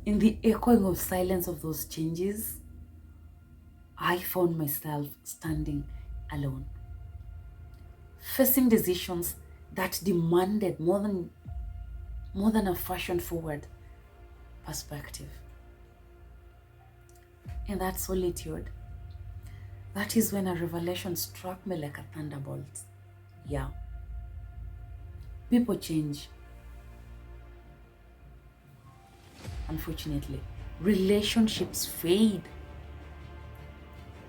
In the echoing of silence of those changes, I found myself standing alone, facing decisions that demanded more than a fashion forward perspective. In that solitude, that is when a revelation struck me like a thunderbolt. Yeah, people change, unfortunately. Relationships fade,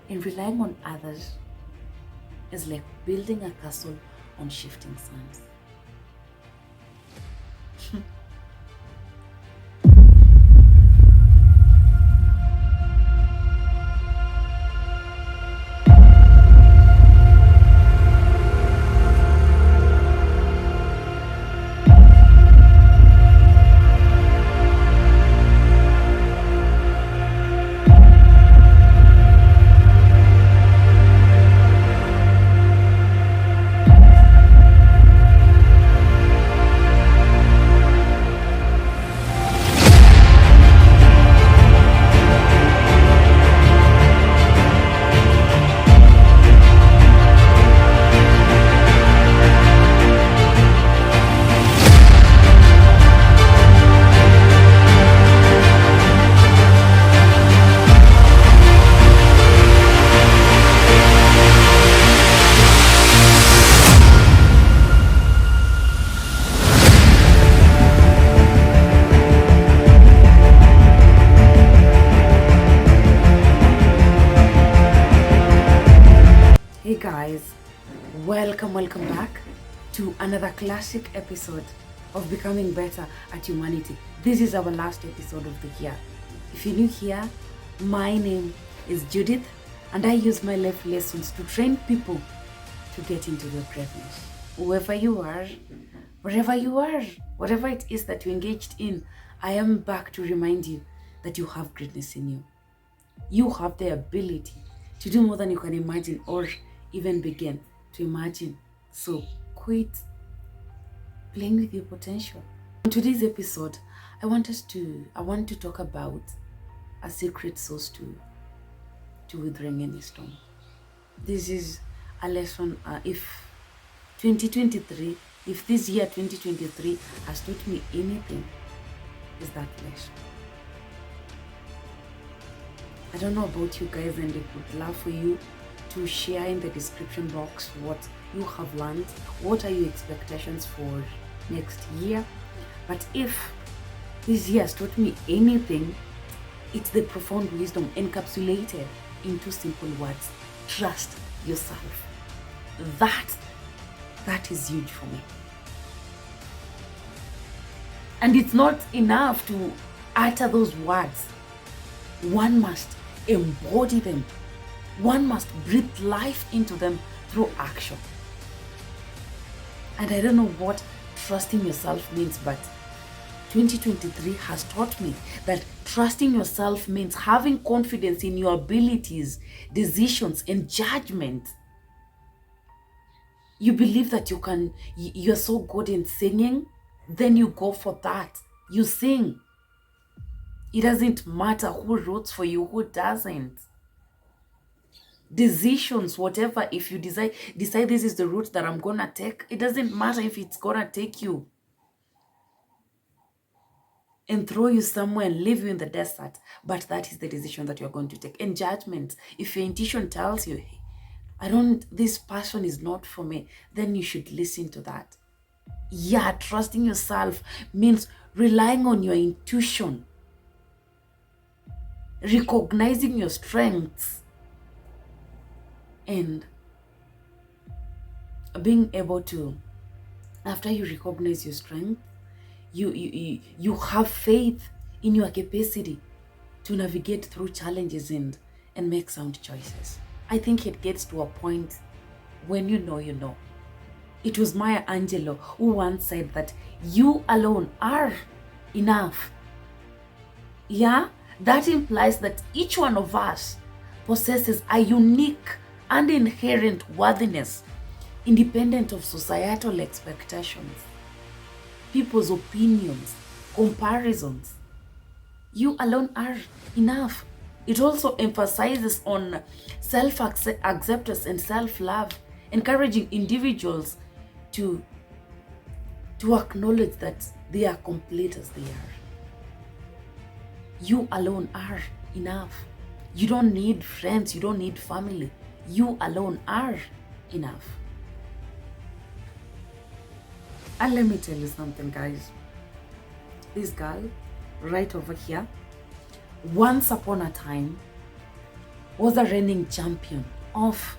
and relying on others is like building a castle on shifting sands. Hey guys, welcome back to another classic episode of Becoming Better at Humanity. This is our last episode of the year. If you're new here, my name is Judith, and I use my life lessons to train people to get into their greatness. Whoever you are, wherever you are, whatever it is that you engaged in, I am back to remind you that you have greatness in you. You have the ability to do more than you can imagine or even begin to imagine. So quit playing with your potential. In today's episode, I want to talk about a secret sauce to withering any storm. This is a lesson. If this year 2023 has taught me anything, is that lesson. I don't know about you guys, and it would love for you to share in the description box what you have learned. What are your expectations for next year? But if this year has taught me anything, it's the profound wisdom encapsulated in two simple words: trust yourself. That is huge for me. And it's not enough to utter those words. One must embody them. One must breathe life into them through action. And I don't know what trusting yourself means, but 2023 has taught me that trusting yourself means having confidence in your abilities, decisions, and judgment. You believe that you're so good in singing, then you go for that. You sing. It doesn't matter who roots for you, who doesn't. Decisions, whatever, if you decide this is the route that I'm gonna take, it doesn't matter if it's gonna take you and throw you somewhere and leave you in the desert, but that is the decision that you're going to take. And judgment, if your intuition tells you, hey, this person is not for me, then you should listen to that. Yeah, trusting yourself means relying on your intuition, recognizing your strengths, and being able to, after you recognize your strength, you have faith in your capacity to navigate through challenges and make sound choices. I think it gets to a point when you know. It was Maya Angelou who once said that you alone are enough. Yeah, that implies that each one of us possesses a unique and inherent worthiness, independent of societal expectations, people's opinions, comparisons. You alone are enough. It also emphasizes on self-acceptance and self-love, encouraging individuals to acknowledge that they are complete as they are. You alone are enough. You don't need friends, you don't need family. You alone are enough. And let me tell you something, guys. This girl right over here, once upon a time, was a reigning champion of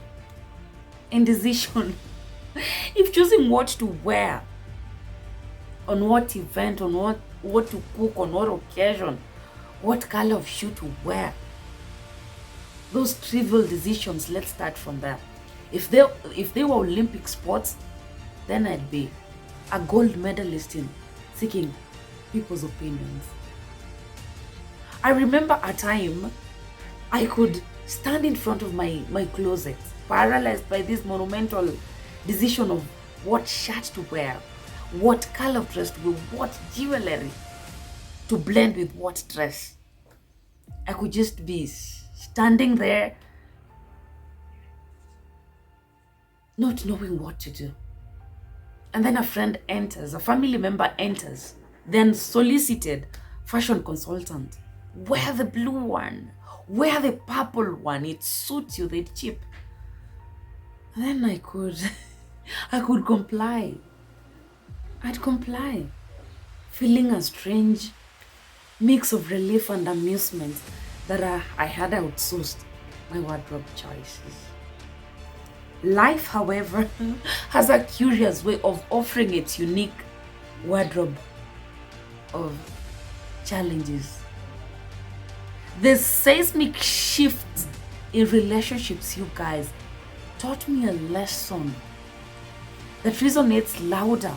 indecision. If choosing what to wear, on what event, on what to cook, on what occasion, what color of shoe to wear. Those trivial decisions, let's start from there. If they were Olympic sports, then I'd be a gold medalist in seeking people's opinions. I remember a time I could stand in front of my closet, paralyzed by this monumental decision of what shirt to wear, what color of dress to wear, what jewelry to blend with what dress. I could just be standing there, not knowing what to do. And then a friend enters, a family member enters, then solicited fashion consultant. Wear the blue one, wear the purple one, it suits you, they're cheap. And then I could comply. I'd comply, feeling a strange mix of relief and amusement that I had outsourced my wardrobe choices. Life, however, has a curious way of offering its unique wardrobe of challenges. The seismic shifts in relationships, you guys, taught me a lesson that resonates louder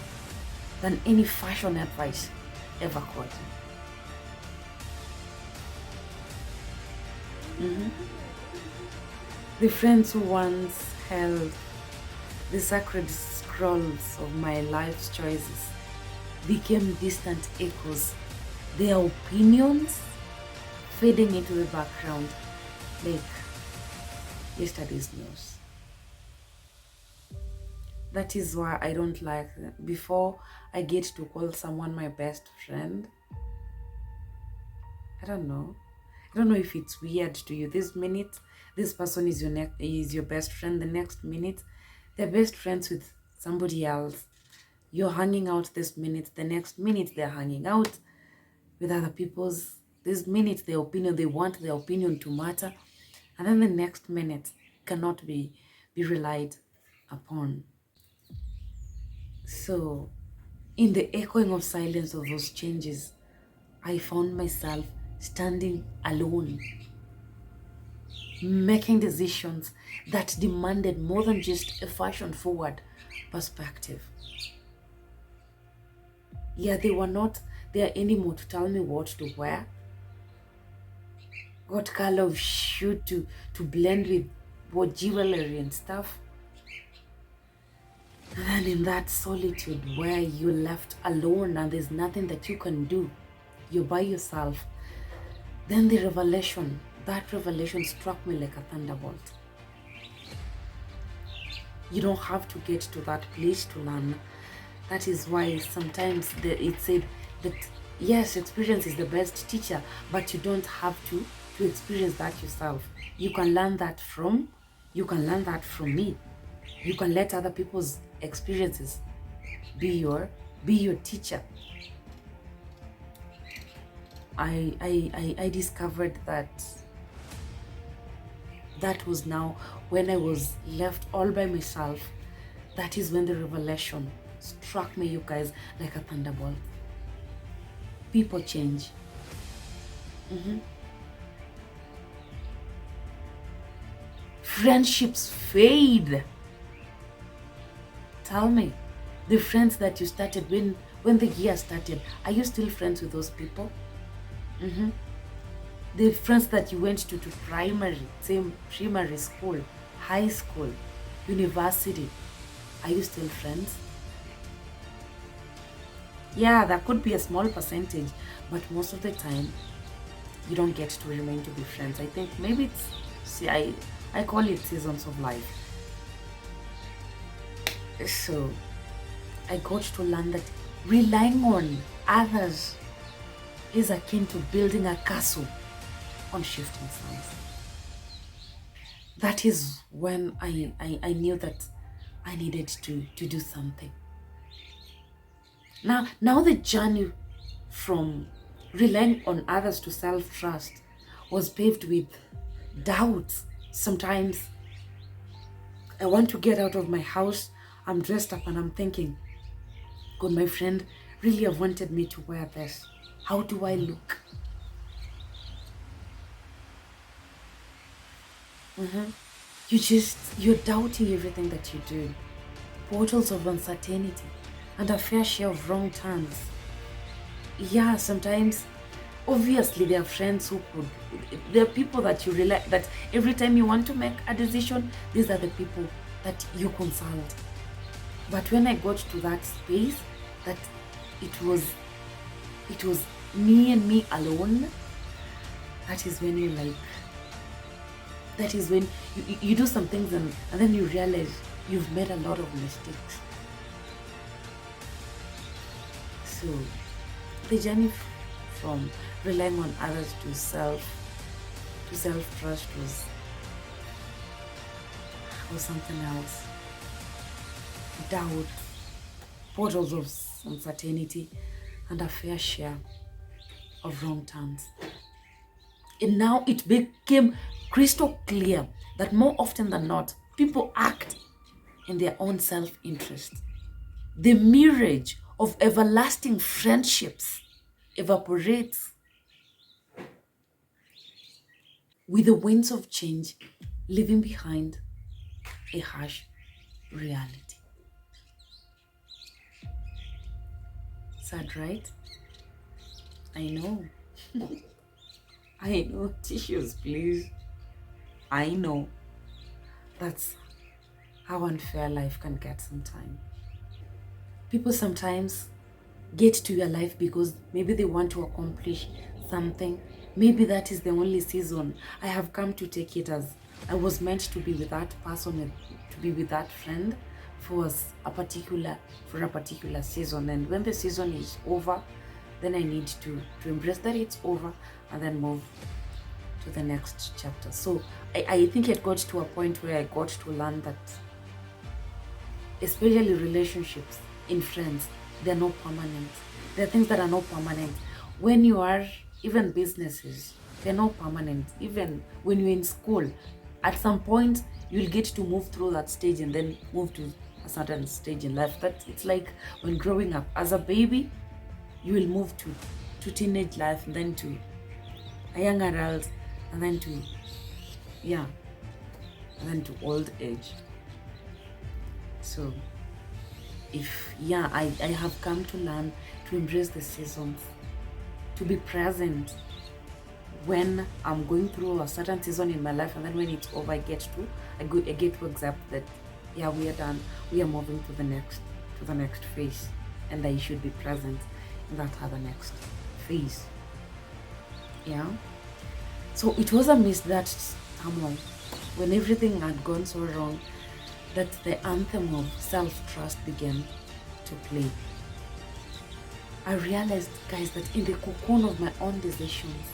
than any fashion advice ever could. The friends who once held the sacred scrolls of my life's choices became distant echoes, their opinions fading into the background like yesterday's news. That is why I don't like, before I get to call someone my best friend, I don't know if it's weird to you. This minute this person is your best friend, the next minute they're best friends with somebody else. You're hanging out this minute, the next minute they're hanging out with other people's. This minute they want their opinion to matter, and then the next minute cannot be relied upon. So in the echoing of silence of those changes, I found myself standing alone, making decisions that demanded more than just a fashion-forward perspective. Yeah, they were not there anymore to tell me what to wear, what color of shoe to blend with what jewelry and stuff. And then in that solitude where you're left alone and there's nothing that you can do, you're by yourself, then that revelation struck me like a thunderbolt. You don't have to get to that place to learn. That is why sometimes it's said that yes, experience is the best teacher, but you don't have to experience that yourself. You can learn that from me. You can let other people's experiences be your teacher. I discovered that was now when I was left all by myself. That is when the revelation struck me, you guys, like a thunderbolt. People change. Friendships fade. Tell me, the friends that you started when the year started, are you still friends with those people? The friends that you went to primary school, high school, university, are you still friends? Yeah, that could be a small percentage, but most of the time you don't get to remain to be friends. I think maybe it's, see, I call it seasons of life. So I got to learn that relying on others is akin to building a castle on shifting sands. That is when I knew that I needed to do something. Now the journey from relying on others to self-trust was paved with doubts. Sometimes I want to get out of my house, I'm dressed up and I'm thinking, could my friend really have wanted me to wear this? How do I look? You're doubting everything that you do. Portals of uncertainty and a fair share of wrong turns. Yeah, sometimes, obviously, there are friends who could, there are people that you rely, that every time you want to make a decision, these are the people that you consult. But when I got to that space, that it was me and me alone, that is when you like, that is when you do some things and then you realize you've made a lot of mistakes. So the journey from relying on others to self-trust was something else. Doubt, portals of uncertainty, and a fair share of wrong turns. And now it became crystal clear that more often than not, people act in their own self-interest. The mirage of everlasting friendships evaporates with the winds of change, leaving behind a harsh reality. Sad, right? I know. I know. Tissues, please. I know. That's how unfair life can get sometimes. People sometimes get to your life because maybe they want to accomplish something. Maybe that is the only season. I have come to take it as I was meant to be with that person, to be with that friend for a particular season. And when the season is over, then I need to embrace that it's over and then move to the next chapter. So I think it got to a point where I got to learn that, especially relationships in friends, they're not permanent. There are things that are not permanent. When you are, even businesses, they're not permanent. Even when you're in school, at some point, you'll get to move through that stage and then move to a certain stage in life. That it's like when growing up. As a baby, you will move to teenage life and then to a young adult and then to, yeah, and then to old age. So I have come to learn to embrace the seasons, to be present when I'm going through a certain season in my life, and then when it's over, I get to accept that, yeah, we are done, we are moving to the next phase, and I should be present in that other next phase. Yeah. So it was amidst that turmoil, when everything had gone so wrong, that the anthem of self-trust began to play. I realized, guys, that in the cocoon of my own decisions,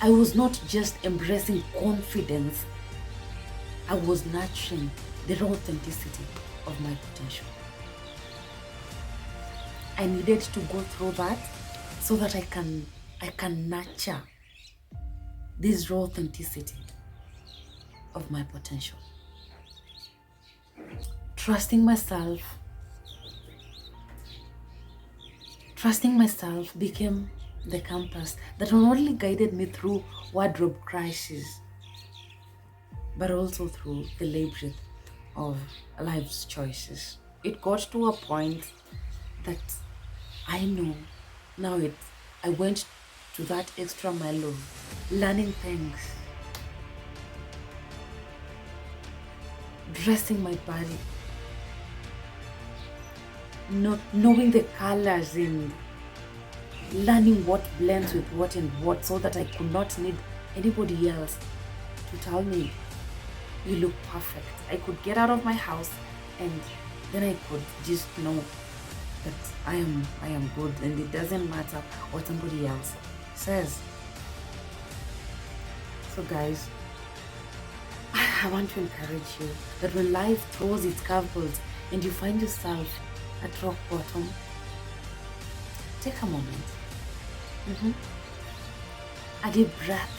I was not just embracing confidence, I was nurturing the raw authenticity of my potential. I needed to go through that so that I can nurture this raw authenticity of my potential. Trusting myself became the compass that not only guided me through wardrobe crisis, but also through the labyrinth of life's choices. It got to a point that I know now I went to that extra mile of learning things, dressing my body, knowing the colors in learning what blends with what and what, so that I could not need anybody else to tell me you look perfect. I could get out of my house and then I could just know that I am good, and it doesn't matter what somebody else says. So guys, I want to encourage you that when life throws its curveballs and you find yourself at rock bottom, take a moment. A deep breath.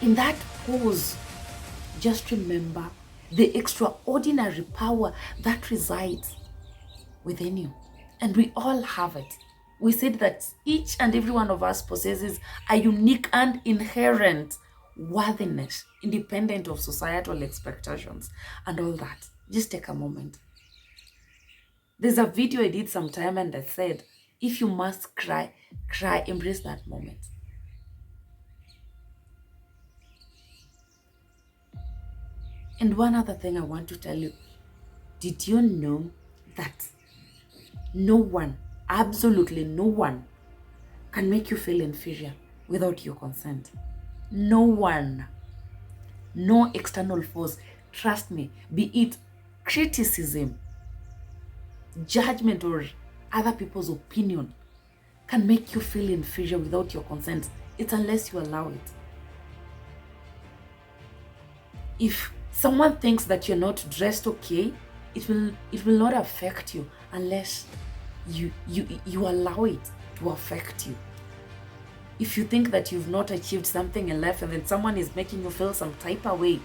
In that pause, just remember the extraordinary power that resides within you. And we all have it. We said that each and every one of us possesses a unique and inherent worthiness, independent of societal expectations and all that. Just take a moment. There's a video I did sometime and I said, if you must cry, cry, embrace that moment. And one other thing I want to tell you, did you know that no one, absolutely no one, can make you feel inferior without your consent? No one. No external force. Trust me, be it criticism, judgment, or other people's opinion, can make you feel inferior without your consent. It's unless you allow it. If someone thinks that you're not dressed okay, it will not affect you unless you allow it to affect you. If you think that you've not achieved something in life and then someone is making you feel some type of way,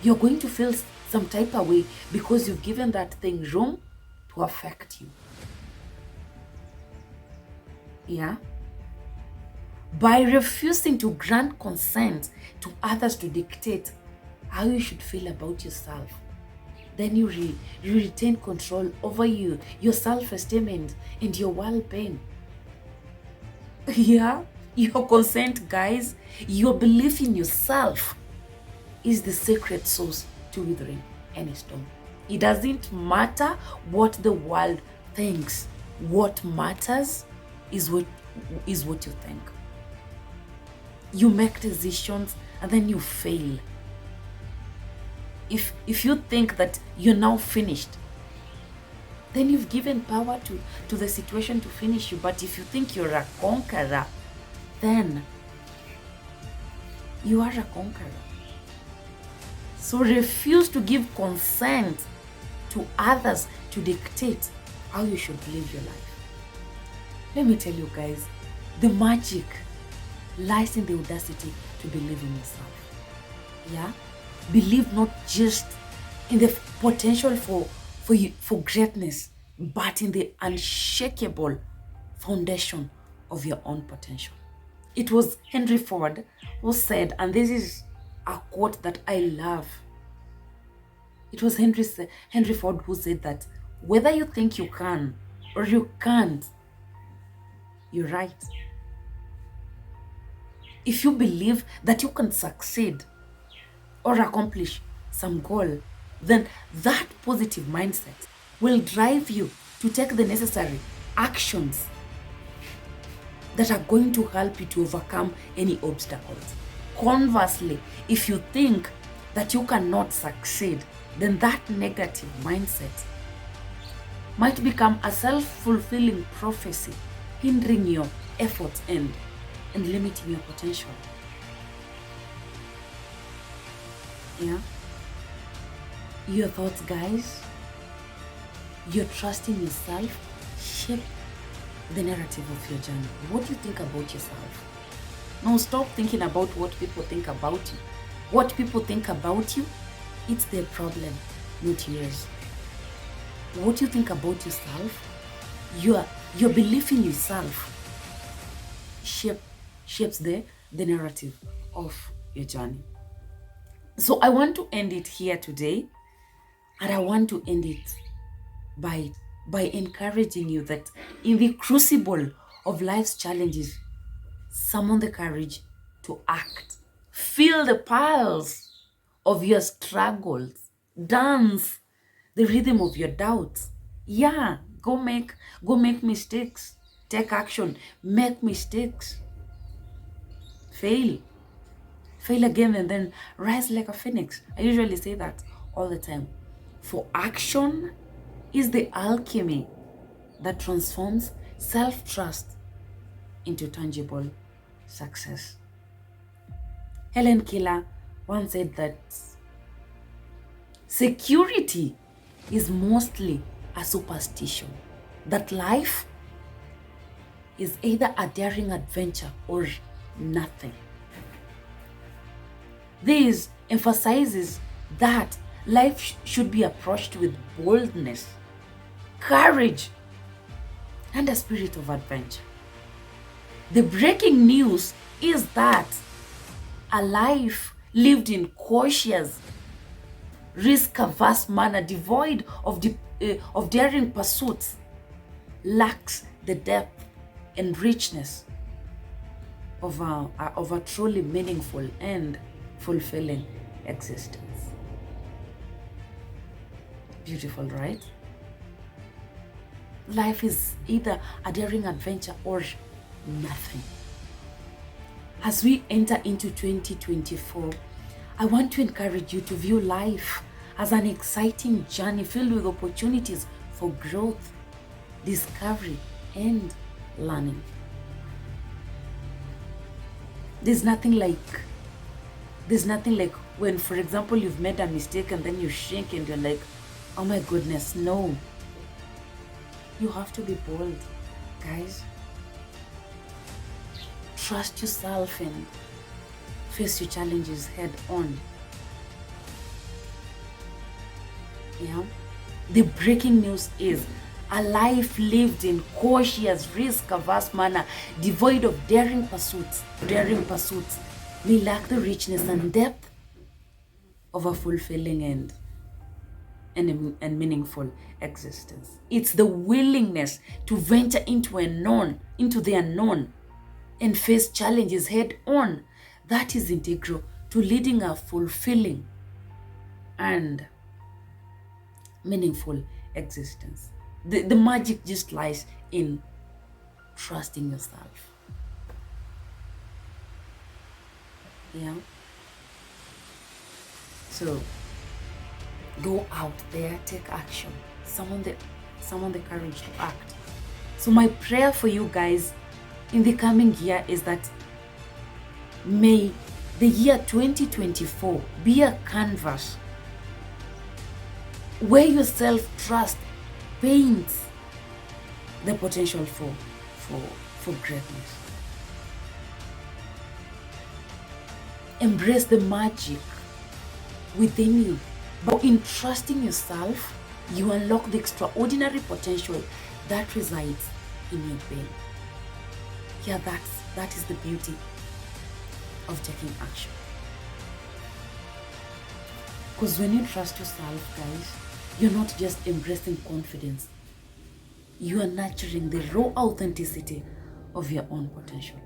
you're going to feel some type of way because you've given that thing room to affect you. Yeah? By refusing to grant consent to others to dictate how you should feel about yourself, then you retain control over you, your self-esteem and your well-being. Yeah? Your consent, guys, your belief in yourself is the secret sauce to withering any storm. It doesn't matter what the world thinks. What matters is what you think. You make decisions and then you fail. If you think that you're now finished, then you've given power to the situation to finish you. But if you think you're a conqueror, then you are a conqueror. So refuse to give consent to others to dictate how you should live your life. Let me tell you guys, the magic lies in the audacity to believe in yourself. Yeah? Believe not just in the potential for greatness, but in the unshakable foundation of your own potential. It was Henry Ford who said, and this is a quote that I love. It was Henry Ford who said that whether you think you can or you can't, you're right. If you believe that you can succeed or accomplish some goal, then that positive mindset will drive you to take the necessary actions that are going to help you to overcome any obstacles. Conversely, if you think that you cannot succeed, then that negative mindset might become a self-fulfilling prophecy, hindering your efforts and limiting your potential. Yeah? Your thoughts, guys, your trust in yourself shape the narrative of your journey. What do you think about yourself? Now stop thinking about what people think about you. What people think about you, it's their problem, not yours. What you think about yourself, your belief in yourself shapes the narrative of your journey. So I want to end it here today, and I want to end it by encouraging you that in the crucible of life's challenges, summon the courage to act. Feel the pulse of your struggles. Dance the rhythm of your doubts. Yeah, go make mistakes. take action, make mistakes, fail again, and then rise like a phoenix. I usually say that all the time. For action is the alchemy that transforms self-trust into tangible success. Helen Keller once said that security is mostly a superstition, that life is either a daring adventure or nothing. This emphasizes that life should be approached with boldness, courage, and a spirit of adventure. The breaking news is that a life lived in cautious, risk-averse manner, devoid of daring pursuits, lacks the depth and richness of a truly meaningful and fulfilling existence. Beautiful, right? Life is either a daring adventure or nothing. As we enter into 2024, I want to encourage you to view life as an exciting journey filled with opportunities for growth, discovery, and learning. There's nothing like when, for example, you've made a mistake and then you shrink and you're like, oh my goodness, no. You have to be bold, guys. Trust yourself and face your challenges head on. Yeah. The breaking news is a life lived in cautious, risk-averse manner, devoid of daring pursuits, may lack the richness and depth of a fulfilling and meaningful existence. It's the willingness to venture into the unknown, and face challenges head on that is integral to leading a fulfilling and meaningful existence. The magic just lies in trusting yourself. Yeah. So go out there, take action. Summon the courage to act. So my prayer for you guys in the coming year is that may the year 2024 be a canvas where your self-trust paints the potential for greatness. Embrace the magic within you. But in trusting yourself, you unlock the extraordinary potential that resides in your being. Yeah, that is the beauty of taking action. Because when you trust yourself, guys, you're not just embracing confidence. You are nurturing the raw authenticity of your own potential.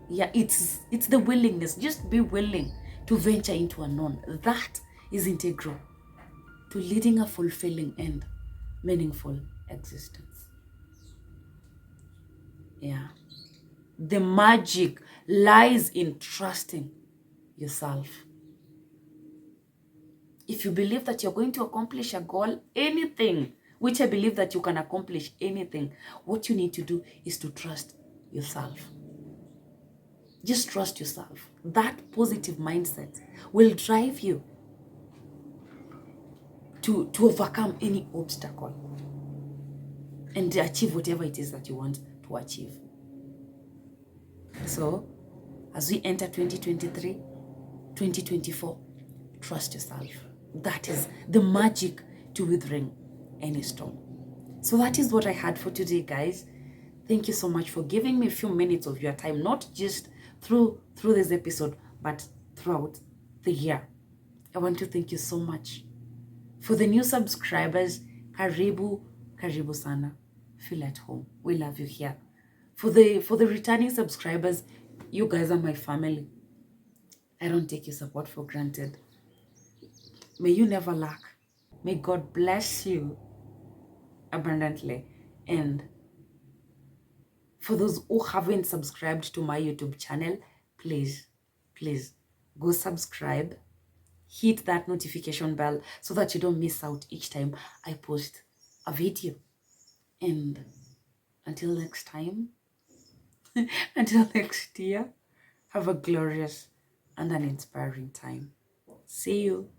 Yeah, it's the willingness. Just be willing to venture into unknown. That is integral to leading a fulfilling and meaningful existence. Yeah. The magic lies in trusting yourself. If you believe that you're going to accomplish a goal, anything, which I believe that you can accomplish anything, what you need to do is to trust yourself. Just trust yourself. That positive mindset will drive you to overcome any obstacle and achieve whatever it is that you want to achieve. So, as we enter 2023, 2024, trust yourself. That is the magic to withering any storm. So that is what I had for today, guys. Thank you so much for giving me a few minutes of your time, not just through this episode, but throughout the year. I want to thank you so much. For the new subscribers, karibu sana. Feel at home. We love you here. For the returning subscribers, you guys are my family. I don't take your support for granted. May you never lack. May God bless you abundantly and For those who haven't subscribed to my YouTube channel, please, please go subscribe, hit that notification bell so that you don't miss out each time I post a video. And until next time, until next year, have a glorious and an inspiring time. See you.